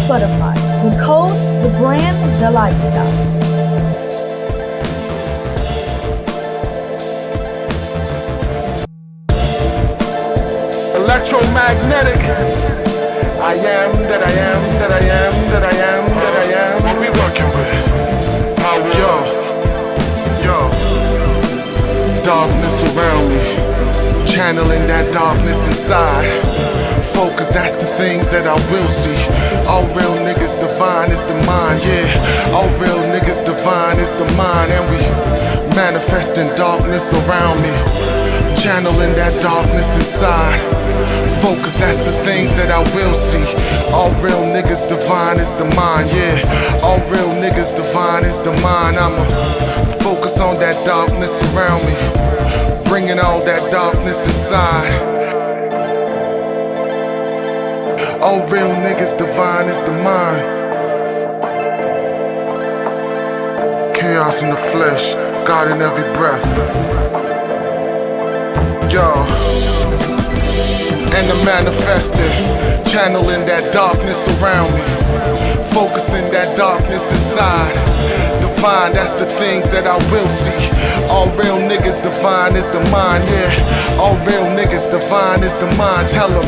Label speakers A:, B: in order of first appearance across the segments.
A: butterfly. The code, the brand, the lifestyle.
B: Electromagnetic. I am that I am that I am that I am that I am. What we working with? Power. Yo. Darkness around me, channeling that darkness inside. Focus, that's the things that I will see. All real niggas divine is the mind, yeah. All real niggas divine is the mind, and we manifesting darkness around me, channeling that darkness inside. Focus, that's the things that I will see. All real niggas divine is the mind, yeah. All real niggas divine is the mind. I'ma focus on that darkness around me, bringing all that darkness inside. All real niggas divine is the mind. Chaos in the flesh, God in every breath. Yo. And the manifesting, channeling that darkness around me, focusing that darkness inside. Divine, that's the things that I will see. All real niggas divine is the mind, yeah. All real niggas divine is the mind, tell them.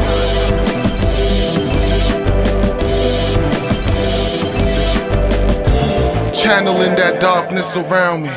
B: Channeling that darkness around me.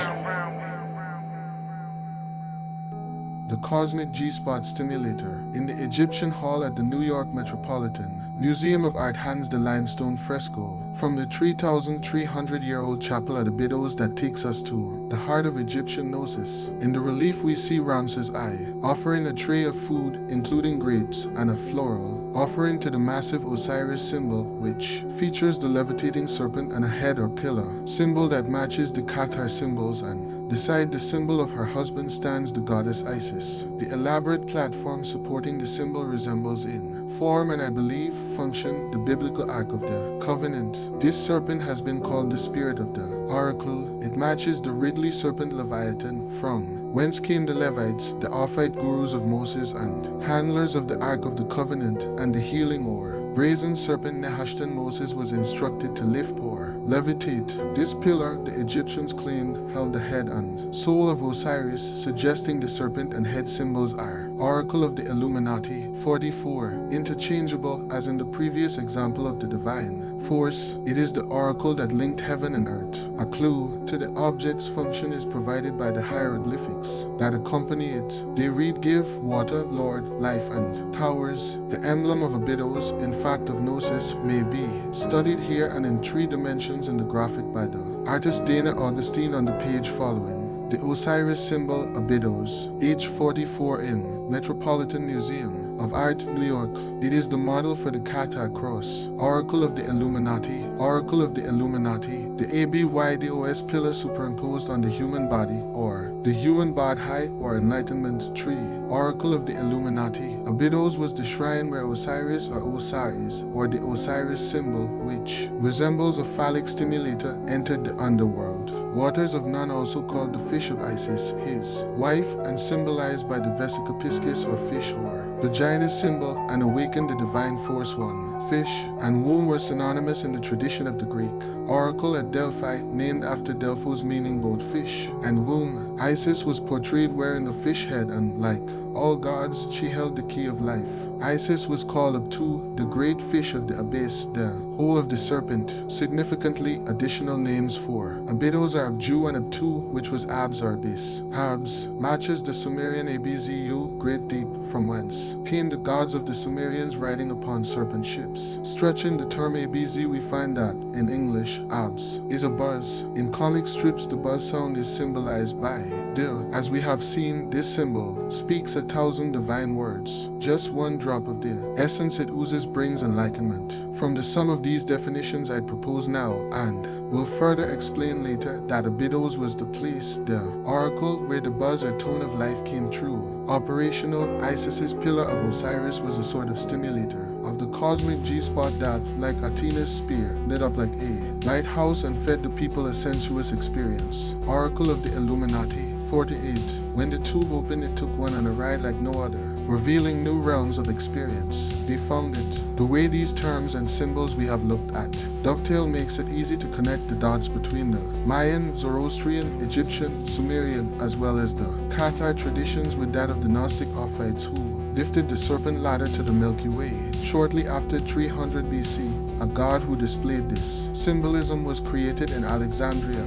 B: The Cosmic G-Spot Stimulator in the Egyptian Hall at the New York Metropolitan Museum of Art hands the limestone fresco from the 3,300-year-old chapel at Abydos that takes us to the heart of Egyptian Gnosis. In the relief we see Ramses I offering a tray of food including grapes and a floral offering to the massive Osiris symbol, which features the levitating serpent and a head or pillar, symbol that matches the Qatar symbols, and beside the symbol of her husband stands the goddess Isis. The elaborate platform supporting the symbol resembles in form and I believe function the biblical Ark of the Covenant. This serpent has been called the spirit of the oracle. It matches the Ridley serpent Leviathan, from whence came the Levites, the Ophite gurus of Moses and handlers of the Ark of the Covenant, and the healing or brazen serpent Nehushtan Moses was instructed to lift or levitate. This pillar, the Egyptians claimed, held the head and soul of Osiris, suggesting the serpent and head symbols are Oracle of the Illuminati, 44, interchangeable as in the previous example of the divine force. It is the oracle that linked heaven and earth. A clue to the object's function is provided by the hieroglyphics that accompany it. They read give, water, Lord, life, and powers. The emblem of Abydos, in fact of Gnosis, may be studied here and in 3 dimensions in the graphic by the artist Dana Augustine on the page following. The Osiris symbol Abydos, H44 in Metropolitan Museum of Art, New York. It is the model for the Qatar cross, Oracle of the Illuminati, Oracle of the Illuminati, the ABYDOS pillar superimposed on the human body, or the human Badhai or Enlightenment tree, Oracle of the Illuminati. Abydos was the shrine where Osiris or Osiris, or the Osiris symbol, which resembles a phallic stimulator, entered the underworld. Waters of Nun, also called the fish of Isis, his wife, and symbolized by the vesica piscis or fish or vagina symbol, and awakened the divine force one. Fish and womb were synonymous in the tradition of the Greek. Oracle at Delphi, named after Delphos, meaning both fish and womb. Isis was portrayed wearing a fish head, and like all gods, she held the key of life. Isis was called Abtu, the great fish of the abyss, the hole of the serpent. Significantly, additional names for Abydos are Abju and Abtu, which was Abs or abyss. Abs matches the Sumerian Abzu, great deep, from whence came the gods of the Sumerians riding upon serpent ships. Stretching the term Abz, we find that in English, Abs is a buzz. In comic strips, the buzz sound is symbolized by Dil. As we have seen, this symbol speaks 1,000 divine words. Just one drop of the essence it oozes brings enlightenment. From the sum of these definitions I propose now, and will further explain later, that Abydos was the place, the oracle, where the buzz or tone of life came true. Operational, Isis's pillar of Osiris was a sort of stimulator of the cosmic G-spot that, like Athena's spear, lit up like a lighthouse and fed the people a sensuous experience. Oracle of the Illuminati, 48. When the tube opened, it took one on a ride like no other, revealing new realms of experience. They found it. The way these terms and symbols we have looked at dovetail makes it easy to connect the dots between the Mayan, Zoroastrian, Egyptian, Sumerian, as well as the Katar traditions with that of the Gnostic Ophites who lifted the serpent ladder to the Milky Way. Shortly after 300 BC, a god who displayed this symbolism was created in Alexandria,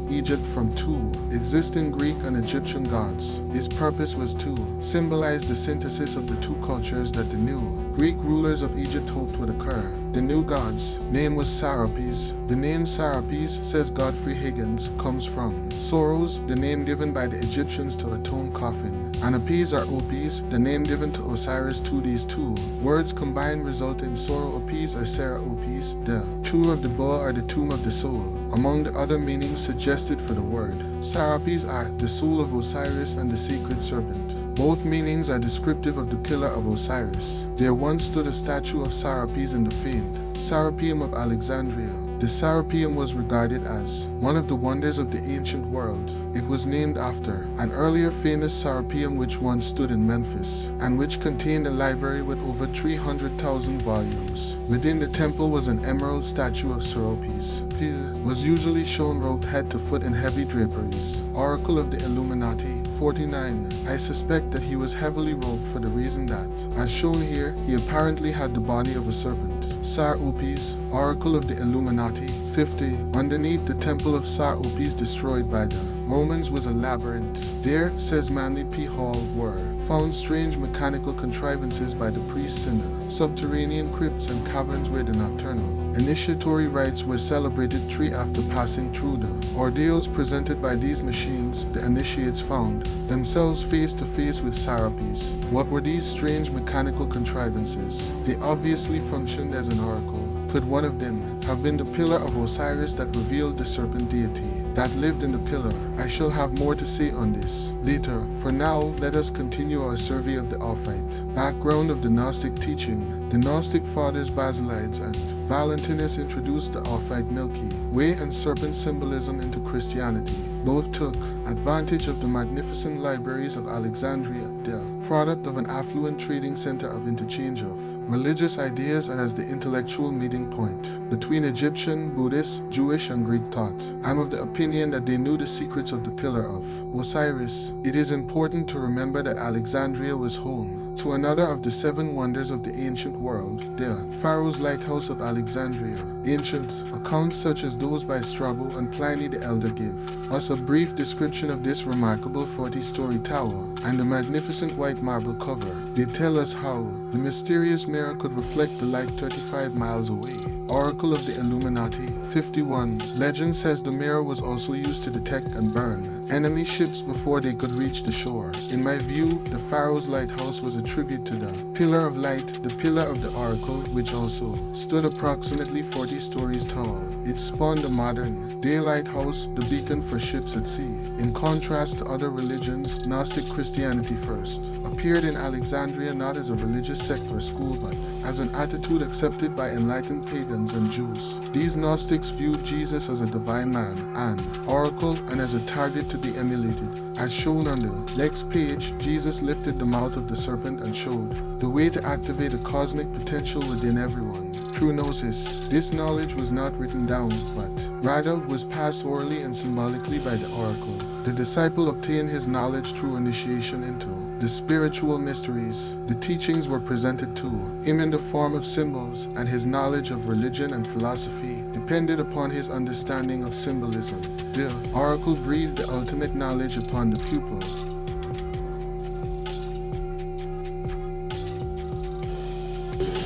B: Egypt, from two existing Greek and Egyptian gods. His purpose was to symbolize the synthesis of the two cultures that the new Greek rulers of Egypt hoped would occur. The new god's name was Serapis. The name Serapis, says Godfrey Higgins, comes from Soros, the name given by the Egyptians to a stone coffin, and Apis or Opis, the name given to Osiris to these two words combined result in Soro Opis or Sarah Opis, the tomb of the bull or the tomb of the soul. Among the other meanings suggested for the word Serapis are the soul of Osiris and the sacred serpent. Both meanings are descriptive of the pillar of Osiris. There once stood a statue of Serapis in the famed Serapeum of Alexandria. The Serapeum was regarded as one of the wonders of the ancient world. It was named after an earlier famous Serapeum which once stood in Memphis, and which contained a library with over 300,000 volumes. Within the temple was an emerald statue of Serapis. He was usually shown robed head to foot in heavy draperies. Oracle of the Illuminati, 49. I suspect that he was heavily robed for the reason that, as shown here, he apparently had the body of a serpent. Sar Opis, Oracle of the Illuminati, 50. Underneath the temple of Sar Opis destroyed by the Romans was a labyrinth. There, says Manly P. Hall, were found strange mechanical contrivances by the priests in the subterranean crypts and caverns where the nocturnal initiatory rites were celebrated after passing through the ordeals presented by these machines. The initiates found themselves face to face with Serapis. What were these strange mechanical contrivances? They obviously functioned as an oracle. Could one of them have been the pillar of Osiris that revealed the serpent deity that lived in the pillar? I shall have more to say on this later. For now, let us continue our survey of the Ophite background of the Gnostic teaching. The Gnostic fathers Basilides and Valentinus introduced the Ophite Milky Way and serpent symbolism into Christianity. Both took advantage of the magnificent libraries of Alexandria, the product of an affluent trading center of interchange of religious ideas and as the intellectual meeting point between Egyptian, Buddhist, Jewish, and Greek thought. I'm of the opinion that they knew the secrets of the pillar of Osiris. It is important to remember that Alexandria was home to another of the 7 wonders of the ancient world, the Pharaoh's Lighthouse of Alexandria. Ancient accounts such as those by Strabo and Pliny the Elder give us a brief description of this remarkable 40-story tower and the magnificent white marble cover. They tell us how the mysterious mirror could reflect the light 35 miles away. Oracle of the Illuminati, 51. Legend says the mirror was also used to detect and burn enemy ships before they could reach the shore. In my view, the Pharaoh's Lighthouse was a tribute to the Pillar of Light, the pillar of the Oracle, which also stood approximately 40 stories tall. It spawned a modern day lighthouse, the beacon for ships at sea. In contrast to other religions, Gnostic Christianity first appeared in Alexandria not as a religious sect or school, but as an attitude accepted by enlightened pagans and Jews. These Gnostics viewed Jesus as a divine man, an oracle, and as a target to be emulated. As shown on the next page, Jesus lifted the mouth of the serpent and showed the way to activate a cosmic potential within everyone. Through gnosis, this knowledge was not written down, but rather was passed orally and symbolically by the oracle. The disciple obtained his knowledge through initiation into the spiritual mysteries. The teachings were presented to him in the form of symbols, and his knowledge of religion and philosophy depended upon his understanding of symbolism. The oracle breathed the ultimate knowledge upon the pupil.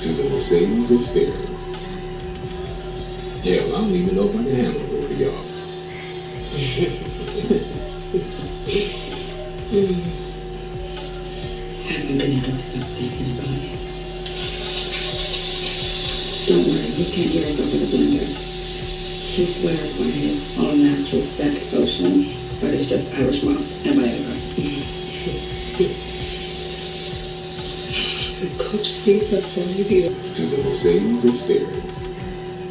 C: To the Mercedes experience. Hell, I don't even know if I can handle it for y'all.
D: Haven't been able to stop thinking about it. Don't worry, you can't get us over the blender. He swears by his all-natural sex potion, but it's just Irish moss and Viagra.
E: The coach sees us when you hear.
C: To the Mercedes experience.